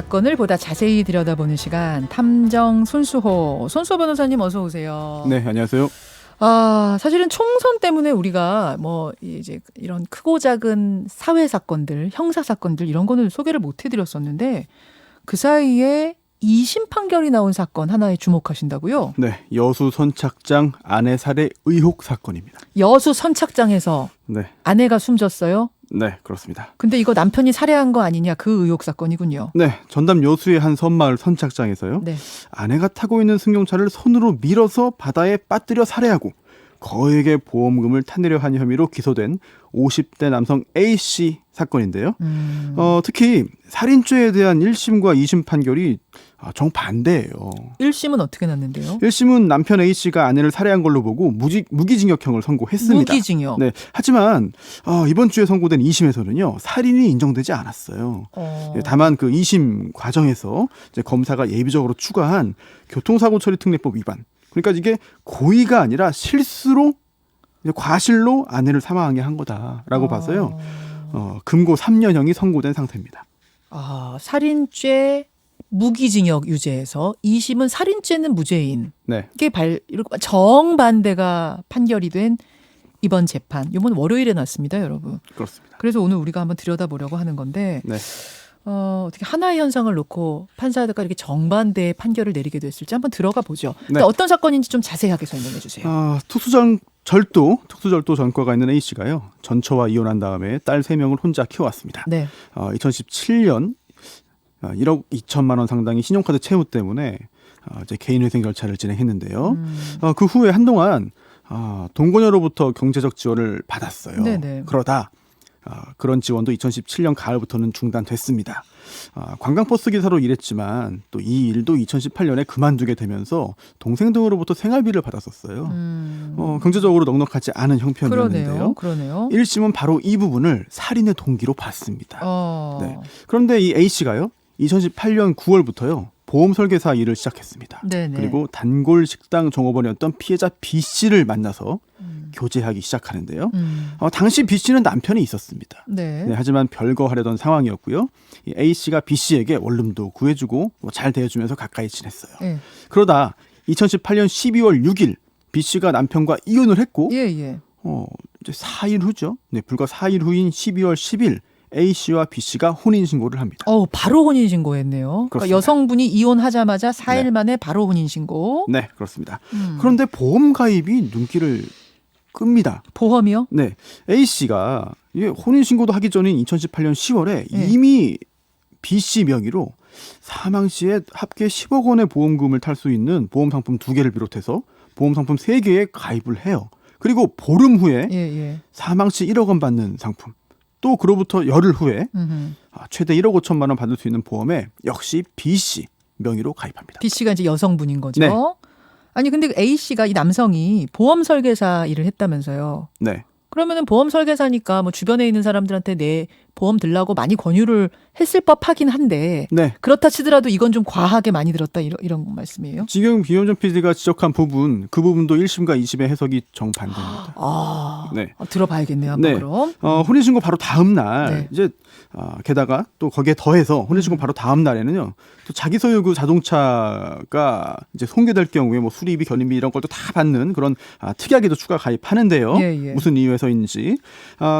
사건을 보다 자세히 들여다보는 시간, 탐정 손수호 변호사님 어서 오세요. 네, 안녕하세요. 사실은 총선 때문에 우리가 뭐 이제 이런 크고 작은 사회 사건들, 형사 사건들 이런 거는 소개를 못 해드렸었는데 그 사이에 2심 판결이 나온 사건 하나에 주목하신다고요? 네, 여수 선착장 아내 살해 의혹 사건입니다. 여수 선착장에서 네, 아내가 숨졌어요? 네, 그렇습니다. 근데 이거 남편이 살해한 거 아니냐 그 의혹 사건이군요. 네, 전남 여수의 한 섬마을 선착장에서요. 네. 아내가 타고 있는 승용차를 손으로 밀어서 바다에 빠뜨려 살해하고 거액의 보험금을 타내려 한 혐의로 기소된 50대 남성 A씨 사건인데요. 특히 살인죄에 대한 1심과 2심 판결이 정반대예요. 1심은 어떻게 났는데요? 1심은 남편 A씨가 아내를 살해한 걸로 보고 무기징역형을 선고했습니다. 무기징역. 네, 하지만 이번 주에 선고된 2심에서는요. 살인이 인정되지 않았어요. 네, 다만 그 2심 과정에서 이제 검사가 예비적으로 추가한 교통사고 처리 특례법 위반. 그러니까 이게 고의가 아니라 실수로 과실로 아내를 사망하게 한 거다라고 봐서요. 금고 3년형이 선고된 상태입니다. 살인죄 무기징역 유죄에서 2심은 살인죄는 무죄인. 네. 이게 이렇게 정반대가 판결이 된 이번 재판. 이번 월요일에 났습니다, 여러분. 그렇습니다. 그래서 오늘 우리가 한번 들여다보려고 하는 건데 네. 어떻게 하나의 현상을 놓고 판사가 이렇게 정반대의 판결을 내리게 됐을지 한번 들어가 보죠. 네. 어떤 사건인지 좀 자세하게 설명해 주세요. 특수절도 전과가 있는 A씨가요. 전처와 이혼한 다음에 딸 3명을 혼자 키워왔습니다. 네. 2017년 1억 2천만 원 상당의 신용카드 채무 때문에 이제 개인회생 절차를 진행했는데요. 그 후에 한동안 동거녀로부터 경제적 지원을 받았어요. 네네. 그러다 그런 지원도 2017년 가을부터는 중단됐습니다. 관광버스 기사로 일했지만 또 이 일도 2018년에 그만두게 되면서 동생 등으로부터 생활비를 받았었어요. 경제적으로 넉넉하지 않은 형편이었는데요. 그러네요. 1심은 바로 이 부분을 살인의 동기로 봤습니다. 네. 그런데 이 A씨가요. 2018년 9월부터요. 보험 설계사 일을 시작했습니다. 네네. 그리고 단골 식당 종업원이었던 피해자 B씨를 만나서 교제하기 시작하는데요. 당시 B씨는 남편이 있었습니다. 네. 네, 하지만 별거하려던 상황이었고요. 이 A씨가 B씨에게 원룸도 구해주고 잘 대해주면서 가까이 지냈어요. 네. 그러다 2018년 12월 6일 B씨가 남편과 이혼을 했고 예. 이제 4일 후죠. 네, 불과 4일 후인 12월 10일 A씨와 B씨가 혼인신고를 합니다. 바로 혼인신고했네요. 그러니까 여성분이 이혼하자마자 4일 네. 만에 바로 혼인신고. 네, 그렇습니다. 그런데 보험 가입이 눈길을 끕니다. 보험이요? 네, A씨가 혼인신고도 하기 전인 2018년 10월에 네. 이미 B씨 명의로 사망 시에 합계 10억 원의 보험금을 탈 수 있는 보험 상품 2개를 비롯해서 보험 상품 3개에 가입을 해요. 그리고 보름 후에 사망 시 1억 원 받는 상품. 또 그로부터 열흘 후에 최대 1억 5천만 원 받을 수 있는 보험에 역시 B씨 명의로 가입합니다. B씨가 이제 여성분인 거죠. 네. 아니 근데 A씨가 이 남성이 보험 설계사 일을 했다면서요. 네. 그러면은 보험 설계사니까 뭐 주변에 있는 사람들한테 내 보험 들라고 많이 권유를 했을 법하긴 한데 네. 그렇다 치더라도 이건 좀 과하게 많이 들었다 이런 말씀이에요. 지금 비현정 PD가 지적한 부분, 그 부분도 1심과 2심의 해석이 정반대입니다. 네. 들어봐야겠네요. 한번 네. 그럼. 혼인신고 바로 다음 날 네. 이제 게다가 또 거기에 더해서 혼인신고 바로 다음 날에는요. 또 자기 소유 그 자동차가 이제 손괴될 경우에 뭐 수리비, 견인비 이런 것도 다 받는 그런 특약에도 추가 가입하는데요. 예. 무슨 이유에서인지.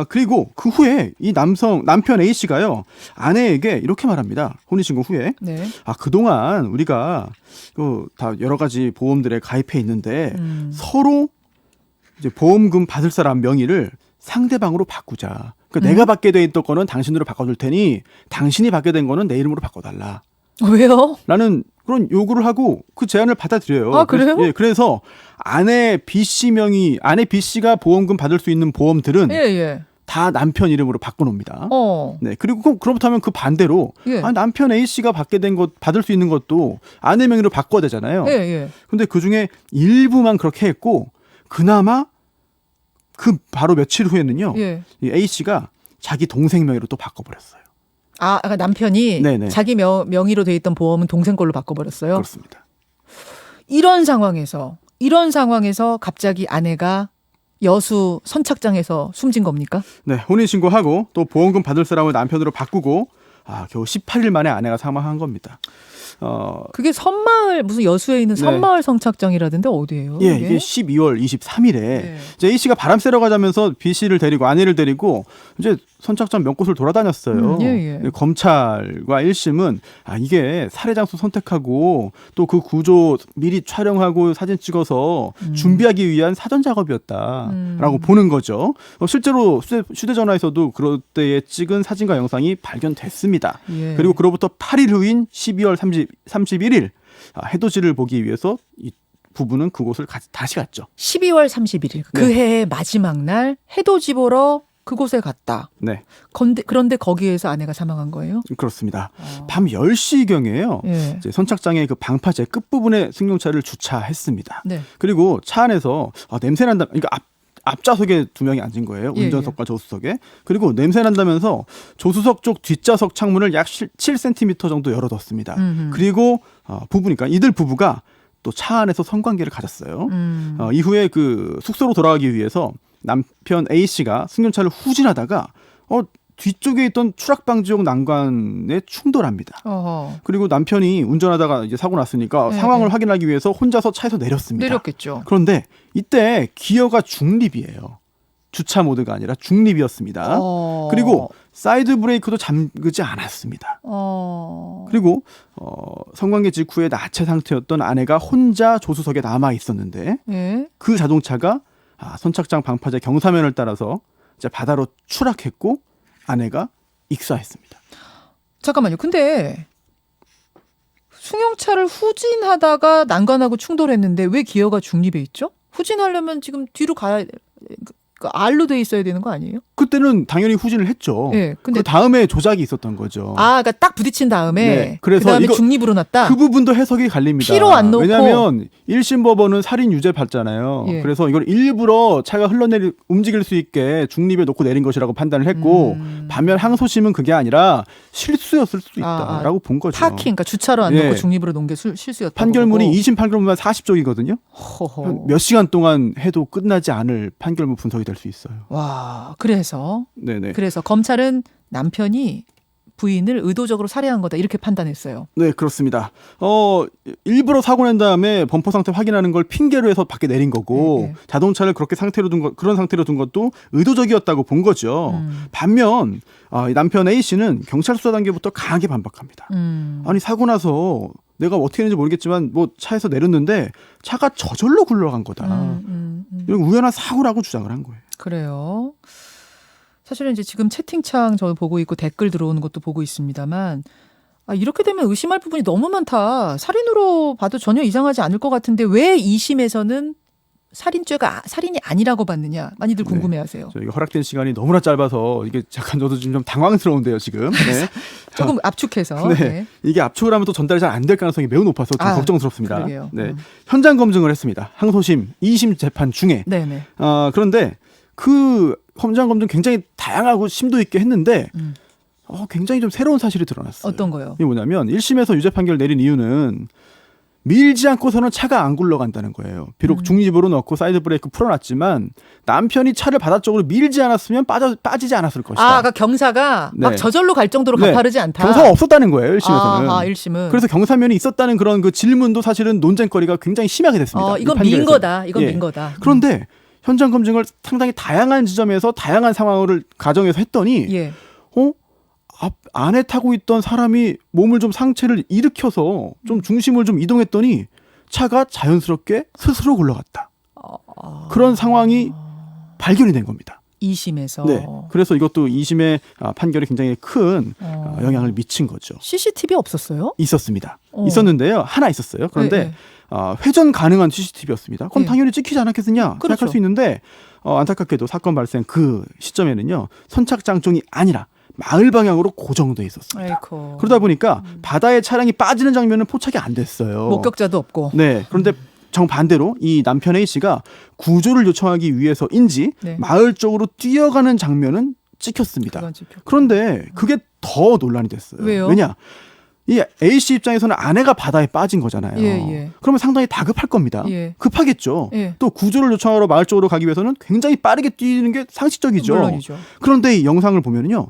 그리고 그 후에 이 남편 A씨가요. 아내에게 이렇게 말합니다. 혼인신고 후에. 네. 그동안 우리가 다 여러 가지 보험들에 가입해 있는데 서로 이제 보험금 받을 사람 명의를 상대방으로 바꾸자. 그러니까 내가 받게 돼 있던 거는 당신으로 바꿔줄 테니 당신이 받게 된 거는 내 이름으로 바꿔달라. 왜요? 라는 그런 요구를 하고 그 제안을 받아들여요. 그래요? 그래서 아내 B씨가 보험금 받을 수 있는 보험들은 다 남편 이름으로 바꿔놓습니다. 네, 그리고 그렇다면 그 반대로 남편 A씨가 받을 수 있는 것도 아내 명의로 바꿔야 되잖아요. 근데 그 중에 일부만 그렇게 했고 그나마 그 바로 며칠 후에는요. 이 A씨가 자기 동생 명의로 또 바꿔버렸어요. 남편이 네네. 자기 명의로 돼 있던 보험은 동생 걸로 바꿔버렸어요. 그렇습니다. 이런 상황에서 갑자기 아내가 여수 선착장에서 숨진 겁니까? 네, 혼인신고하고 또 보험금 받을 사람을 남편으로 바꾸고 겨우 18일 만에 아내가 사망한 겁니다. 그게 선마을 무슨 여수에 있는 선마을 성착장이라던데 어디예요? 예, 이게 12월 23일에 이제 A 씨가 바람 쐬러 가자면서 B 씨를 데리고 아내를 데리고 이제 선착장 몇 곳을 돌아다녔어요. 검찰과 1심은 이게 살해 장소 선택하고 또 그 구조 미리 촬영하고 사진 찍어서 준비하기 위한 사전 작업이었다라고 보는 거죠. 실제로 휴대전화에서도 그럴 때에 찍은 사진과 영상이 발견됐습니다. 그리고 그로부터 8일 후인 12월 31일 해돋이를 보기 위해서 이 부부는 그곳을 다시 갔죠. 12월 31일 그 해의 마지막 날 해돋이 보러 그곳에 갔다. 네. 그런데 거기에서 아내가 사망한 거예요? 그렇습니다. 밤 10시경에요. 이제 선착장의 그 방파제 끝부분에 승용차를 주차했습니다. 그리고 차 안에서 냄새 난다. 그러니까 앞좌석에 두 명이 앉은 거예요. 운전석과 조수석에. 그리고 냄새 난다면서 조수석 쪽 뒷좌석 창문을 약 7cm 정도 열어뒀습니다. 그리고 부부니까 이들 부부가 또 차 안에서 성관계를 가졌어요. 이후에 그 숙소로 돌아가기 위해서 남편 A 씨가 승용차를 후진하다가 뒤쪽에 있던 추락방지용 난간에 충돌합니다. 그리고 남편이 운전하다가 이제 사고 났으니까 상황을 확인하기 위해서 혼자서 차에서 내렸습니다. 내렸겠죠. 그런데 이때 기어가 중립이에요. 주차 모드가 아니라 중립이었습니다. 그리고 사이드 브레이크도 잠그지 않았습니다. 그리고 성관계 직후에 나체 상태였던 아내가 혼자 조수석에 남아 있었는데 그 자동차가 선착장 방파제 경사면을 따라서 이제 바다로 추락했고 아내가 익사했습니다. 잠깐만요. 근데 승용차를 후진하다가 난간하고 충돌했는데 왜 기어가 중립에 있죠? 후진하려면 지금 뒤로 가야 R로 돼 있어야 되는 거 아니에요? 그때는 당연히 후진을 했죠. 근데 그 다음에 조작이 있었던 거죠. 그러니까 딱 부딪힌 다음에 그래서 그다음에 중립으로 놨다. 그 부분도 해석이 갈립니다. 피로 안 놓고. 왜냐하면 1심 법원은 살인 유죄 받잖아요. 그래서 이걸 일부러 차가 움직일 수 있게 중립에 놓고 내린 것이라고 판단을 했고 반면 항소심은 그게 아니라 실수였을 수도 있다라고 본 거죠. 파킹, 그러니까 주차로 안 놓고 중립으로 놓은 게 실수였다고. 판결문이 2심 판결문만 40쪽이거든요. 몇 시간 동안 해도 끝나지 않을 판결문 분석이 될 수 있어요. 와, 그래서 검찰은 남편이 부인을 의도적으로 살해한 거다 이렇게 판단했어요. 네, 그렇습니다. 일부러 사고 낸 다음에 범퍼 상태 확인하는 걸 핑계로 해서 밖에 내린 거고 자동차를 그렇게 그런 상태로 둔 것도 의도적이었다고 본 거죠. 반면 남편 A 씨는 경찰 수사 단계부터 강하게 반박합니다. 아니 사고 나서 내가 어떻게 했는지 모르겠지만 뭐 차에서 내렸는데 차가 저절로 굴러간 거다. 이런 우연한 사고라고 주장을 한 거예요. 그래요. 사실은 이제 지금 채팅창 저 보고 있고 댓글 들어오는 것도 보고 있습니다만 이렇게 되면 의심할 부분이 너무 많다. 살인으로 봐도 전혀 이상하지 않을 것 같은데 왜 2심에서는 살인죄가 살인이 아니라고 봤느냐 많이들 궁금해하세요. 저희가 허락된 시간이 너무나 짧아서 이게 잠깐 저도 좀 당황스러운데요 지금. 조금 압축해서. 이게 압축을 하면 또 전달이 잘 안 될 가능성이 매우 높아서 좀 걱정스럽습니다. 그러게요. 현장 검증을 했습니다. 항소심 2심 재판 중에. 그런데 그 현장 검증 굉장히 다양하고 심도 있게 했는데 굉장히 좀 새로운 사실이 드러났어요. 어떤 거요? 이게 뭐냐면 1심에서 유죄 판결 내린 이유는 밀지 않고서는 차가 안 굴러간다는 거예요. 비록 중립으로 넣고 사이드 브레이크 풀어놨지만 남편이 차를 바다 쪽으로 밀지 않았으면 빠지지 않았을 것이다. 그러니까 경사가 막 저절로 갈 정도로 가파르지 않다. 경사가 없었다는 거예요. 1심에서는. 1심은. 그래서 경사면이 있었다는 그런 그 질문도 사실은 논쟁거리가 굉장히 심하게 됐습니다. 이건 민 거다. 이건 민 거다. 그런데 현장 검증을 상당히 다양한 지점에서 다양한 상황을 가정해서 했더니 안에 타고 있던 사람이 몸을 좀 상체를 일으켜서 좀 중심을 좀 이동했더니 차가 자연스럽게 스스로 굴러갔다. 그런 상황이 발견이 된 겁니다. 2심에서. 그래서 이것도 2심의 판결에 굉장히 큰 영향을 미친 거죠. CCTV 없었어요? 있었습니다. 있었는데요. 하나 있었어요. 그런데 회전 가능한 CCTV였습니다. 그럼 당연히 찍히지 않았겠느냐 생각할 수 있는데 안타깝게도 사건 발생 그 시점에는요. 선착장 쪽이 아니라 마을 방향으로 고정돼 있었습니다. 그러다 보니까 바다에 차량이 빠지는 장면은 포착이 안 됐어요. 목격자도 없고. 그런데 정반대로 이 남편 A 씨가 구조를 요청하기 위해서인지 마을 쪽으로 뛰어가는 장면은 찍혔습니다. 그런데 그게 더 논란이 됐어요. 왜요? 왜냐? 이 A 씨 입장에서는 아내가 바다에 빠진 거잖아요. 그러면 상당히 다급할 겁니다. 급하겠죠. 또 구조를 요청하러 마을 쪽으로 가기 위해서는 굉장히 빠르게 뛰는 게 상식적이죠. 물론이죠. 그런데 이 영상을 보면요.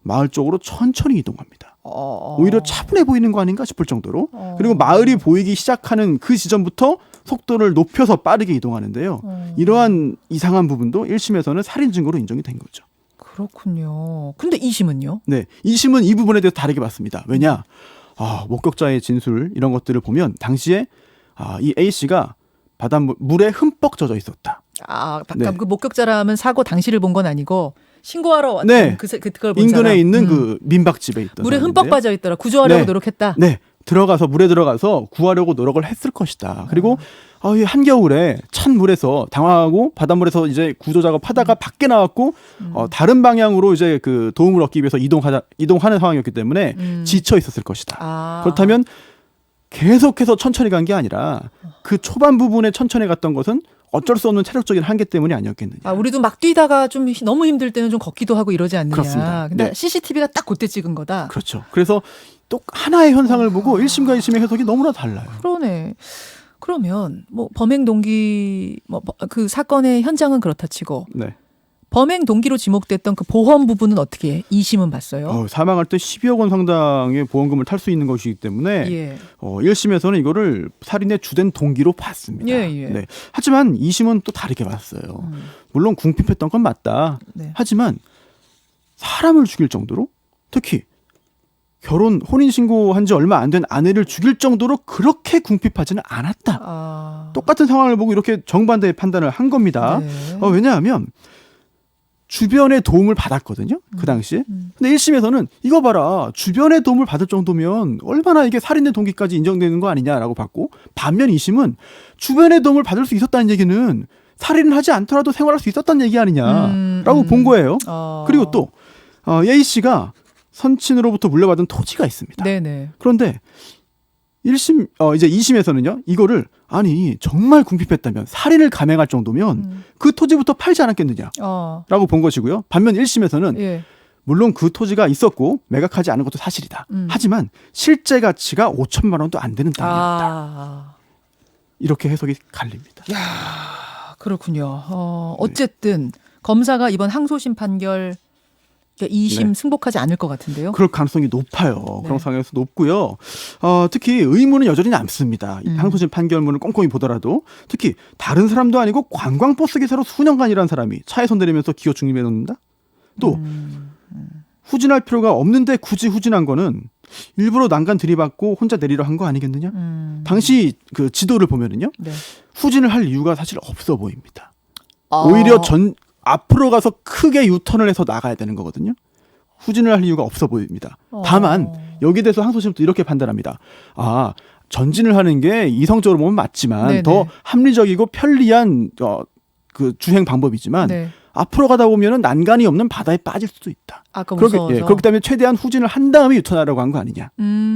마을 쪽으로 천천히 이동합니다. 오히려 차분해 보이는 거 아닌가 싶을 정도로 그리고 마을이 보이기 시작하는 그 지점부터 속도를 높여서 빠르게 이동하는데요. 이러한 이상한 부분도 1심에서는 살인 증거로 인정이 된 거죠. 그렇군요. 근데 2심은요? 네, 2심은 이 부분에 대해서 다르게 봤습니다. 왜냐? 목격자의 진술 이런 것들을 보면 당시에 이 A 씨가 바닷물에 흠뻑 젖어 있었다. 네. 그 목격자라면 사고 당시를 본 건 아니고 신고하러 왔던 네. 그걸 본 인근에 사람. 있는 그 민박집에 있던 물에 사람인데요. 흠뻑 빠져 있더라. 구조하려고 네. 노력했다. 네, 물에 들어가서 구하려고 노력을 했을 것이다. 그리고 이 한겨울에 찬 물에서 당황하고 바닷물에서 이제 구조 작업하다가 밖에 나왔고 다른 방향으로 이제 그 도움을 얻기 위해서 이동하는 상황이었기 때문에 지쳐 있었을 것이다. 그렇다면 계속해서 천천히 간 게 아니라 그 초반 부분에 천천히 갔던 것은 어쩔 수 없는 체력적인 한계 때문이 아니었겠느냐. 우리도 막 뛰다가 좀 너무 힘들 때는 좀 걷기도 하고 이러지 않느냐. 그렇습니다. 근데 네. CCTV가 딱 그때 찍은 거다. 그렇죠. 그래서 또 하나의 현상을 보고 1심과 2심의 해석이 너무나 달라요. 그러네. 그러면 뭐 범행 동기 그 사건의 현장은 그렇다 치고 네. 범행 동기로 지목됐던 그 보험 부분은 어떻게 2심은 봤어요? 사망할 때 12억 원 상당의 보험금을 탈 수 있는 것이기 때문에 1심에서는 이거를 살인의 주된 동기로 봤습니다. 네. 하지만 2심은 또 다르게 봤어요. 물론 궁핍했던 건 맞다. 네. 하지만 사람을 죽일 정도로 특히 혼인신고한 지 얼마 안 된 아내를 죽일 정도로 그렇게 궁핍하지는 않았다. 똑같은 상황을 보고 이렇게 정반대의 판단을 한 겁니다. 네. 왜냐하면 주변의 도움을 받았거든요. 그 당시에. 근데 1심에서는 이거 봐라. 주변의 도움을 받을 정도면 얼마나 이게 살인의 동기까지 인정되는 거 아니냐라고 봤고 반면 2심은 주변의 도움을 받을 수 있었다는 얘기는 살인을 하지 않더라도 생활할 수 있었다는 얘기 아니냐라고 본 거예요. 그리고 또 A 씨가 선친으로부터 물려받은 토지가 있습니다. 네네. 그런데 1심, 이제 2심에서는요, 이거를, 정말 궁핍했다면, 살인을 감행할 정도면, 그 토지부터 팔지 않았겠느냐, 라고 본 것이고요. 반면 1심에서는, 물론 그 토지가 있었고, 매각하지 않은 것도 사실이다. 하지만, 실제 가치가 5천만 원도 안 되는 땅이었다. 이렇게 해석이 갈립니다. 야, 그렇군요. 어쨌든, 검사가 이번 항소심 판결, 2심 승복하지 않을 것 같은데요. 그럴 가능성이 높아요. 그런 상황에서 높고요. 특히 의문은 여전히 남습니다. 항소심 판결문을 꼼꼼히 보더라도 특히 다른 사람도 아니고 관광버스 기사로 수년간 일한 사람이 차에서 내리면서 기어 중립해 놓는다. 또 후진할 필요가 없는데 굳이 후진한 거는 일부러 난간 들이받고 혼자 내리려 한 거 아니겠느냐? 당시 그 지도를 보면은요. 후진을 할 이유가 사실 없어 보입니다. 오히려 앞으로 가서 크게 유턴을 해서 나가야 되는 거거든요. 후진을 할 이유가 없어 보입니다. 다만 여기에 대해서 항소심도 이렇게 판단합니다. 전진을 하는 게 이성적으로 보면 맞지만 네네. 더 합리적이고 편리한 그 주행 방법이지만 앞으로 가다 보면은 난간이 없는 바다에 빠질 수도 있다. 그렇기 때문에 최대한 후진을 한 다음에 유턴하려고 한 거 아니냐.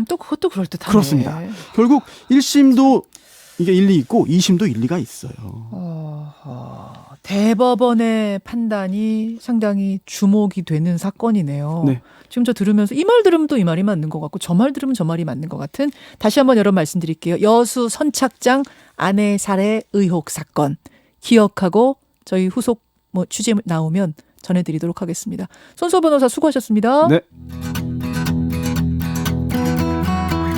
또 그것도 그럴듯하네. 그렇습니다. 결국 1심도 이게 일리 있고 2심도 일리가 있어요. 대법원의 판단이 상당히 주목이 되는 사건이네요. 네. 지금 저 들으면서 이 말 들으면 또 이 말이 맞는 것 같고 저 말 들으면 저 말이 맞는 것 같은 다시 한번 여러 번 말씀드릴게요. 여수 선착장 아내 살해 의혹 사건 기억하고 저희 후속 취재 나오면 전해드리도록 하겠습니다. 손소 변호사 수고하셨습니다. 네.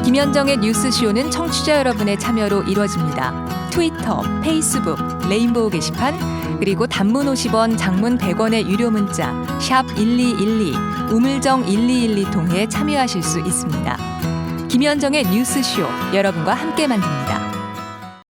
김현정의 뉴스쇼는 청취자 여러분의 참여로 이루어집니다. 트위터, 페이스북, 레인보우 게시판, 그리고 단문 50원, 장문 100원의 유료 문자 샵 1212, 우물정 1212 통해 참여하실 수 있습니다. 김현정의 뉴스쇼, 여러분과 함께 만듭니다.